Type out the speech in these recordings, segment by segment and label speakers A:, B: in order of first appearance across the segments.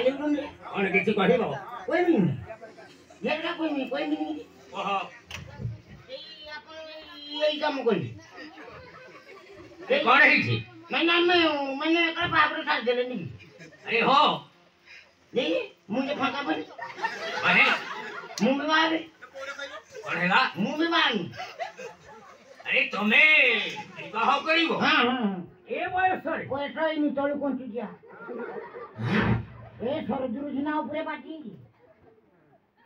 A: गाली उड़न
B: कौन किसी कहबो
A: कोई नहीं ये ना कोई नहीं
B: ओह
A: ये काम कोई
B: ए कौन है छी
A: मैंने कर बाबरे साथ देले नहीं
B: अरे हो
A: नहीं मुझे फाका बन
B: अरे
A: मुंह में मारे
B: कौन हैगा
A: मुंह में मार
B: अरे तुम्हें विवाह करिवो
A: हां
B: ए बयस रे
A: कोई ट्राई नहीं तोड़ कौन चुकिया ए सरजुरु जिना ऊपर बाटी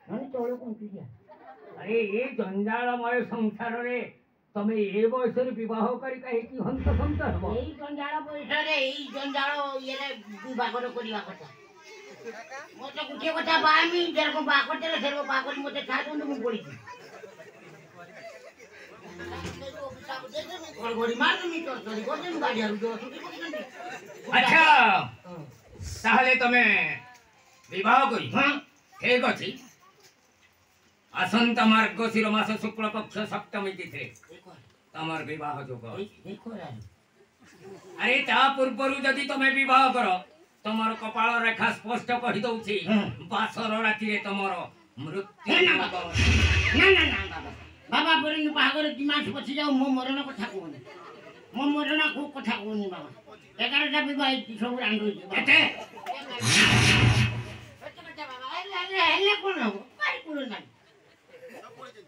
A: नहीं तोड़ कौन चुकिया
B: अरे ए जंजालमय संसार रे तमे ए बयस रे विवाह करी काहे की हंत संत हबो
A: এই জঞ্জাল বইছে রে এই জঞ্জাল ইয়ে বিবাহ করিবা কথা মতে কুটিয়ে কথা বামি যেরকম বাহ করতে সেরকম বাহ করি মতে ছাড় বন্ধ মুখ পড়িছি গড়গড়ি মার তুমি তো চলি করছেন গাড়ি আর তো ছুটি করছেন
B: আচ্ছা তাহলে তুমি বিবাহ করি
A: হ্যাঁ
B: ঠিক আছে আসন্ত মার্গশির মাস শুক্ল পক্ষ সপ্তমী তিথি তোমার বিবাহ যোগ আরে তা পূর্বরু যদি তুমি বিবাহ কর তোমার কপাল রেখা স্পষ্ট কহি দউছি বাসর রাতিরে তোমার মৃত্যু
A: না বাবা বলিং বাহাগর দিমাস পছি যাও মো মরণ কথা কোনি মো মরণ কো কথা কোনি বাবা 11টা বিবাহ সব রান্ড হইছে
B: এতে
A: হেলে কোন হবো কারি কোন নাই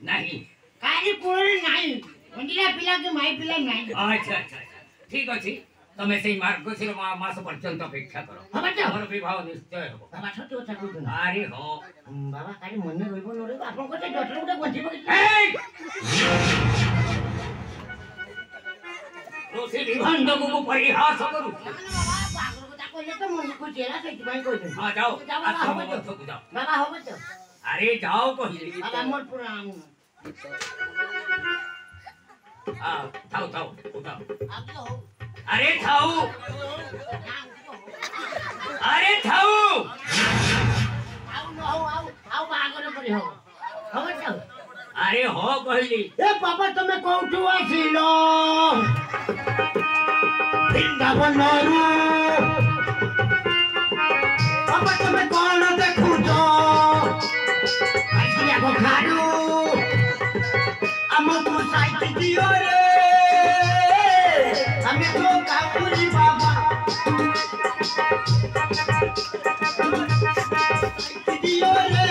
B: नहीं
A: কারি কোন নাই মন্দিরা পিলা কে মাই পিলা নাই
B: अच्छा अच्छा ठीक अछि তুমি সেই মার্গশির মাস পর্যন্ত অপেক্ষা করো
A: হবে তো
B: তোমার বিবাহ নিশ্চয় হবে
A: বাবা সত্যি কথা কইছো না
B: আরে হো
A: বাবা কারি মনে রইব ন রইব আপন কতে ডক্টর কতে বঞ্চিব কি
B: এই রোসি বিভান্দকু পরিহাস করু
A: বাবা পাগল কথা কইলে তো মনে কইছেলা সেইটি ভাই কইছো
B: হ্যাঁ যাও
A: বাবা হবে তো
B: যাও
A: বাবা হবে তো
B: আরে যাও কহিলি
A: বাবা মোর পুরাণ
B: থাও থাও উঠাও
A: আপনি হো
B: আরে থাও আরে থাও
A: আউ ন হো আউ বাহাগর পরি হো হবে তো
B: আরে হো কহিলি
A: এ বাবা তুমি কোউঠু আসিল বৃন্দাবনরু বাবা তুমি কোন দেখুছ আসিয়া ঘাড়ু আমকু সাইতি দিও রে আমি তো কাকুরি বাবা দিও রে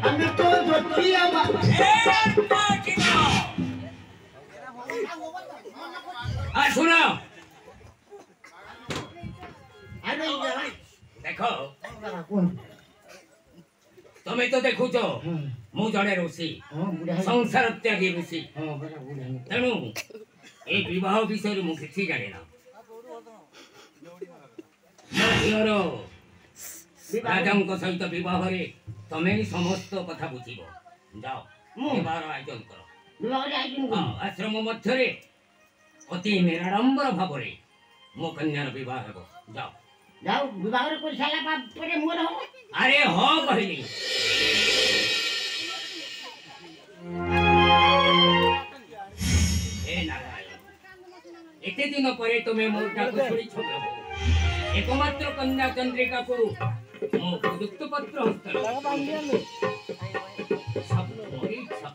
A: আমি তো জটিয়া বাবা
B: শুনো
A: আরে
B: দেখো
A: বাবা কোন
B: তুমি তো দেখুছ ମୁଁ ଜଣେ ଋଷି ସଂସାର ତ୍ୟାଗୀ ଋଷି ତେଣୁ ଏ ବିବାହ ବିଷୟରେ ମୁଁ କିଛି ଜାଣିନା ମୋ ଝିଅର ରାଜାଙ୍କ ସହିତ ବିବାହରେ ତମେ ସମସ୍ତ କଥା ବୁଝିବ ଯାଅ ବିବାହର ଆୟୋଜନ କର ଆଶ୍ରମ ମଧ୍ୟରେ ଅତି ନିରାଡମ୍ବର ଭାବରେ ମୋ କନ୍ୟାର ବିବାହ ହେବ ଯାଅ
A: ଯାଉ ବିବାହରେ କରି ସାରିଲା ପରେ ମୋର ହବ
B: ଆରେ ହଁ କହିଲି एते दिन परे तुम्हें मोर डाक छोड़ी छोड़ एकमात्र कन्या चंद्रिका को मो उपयुक्त पत्र हस्तर सब मोरी सब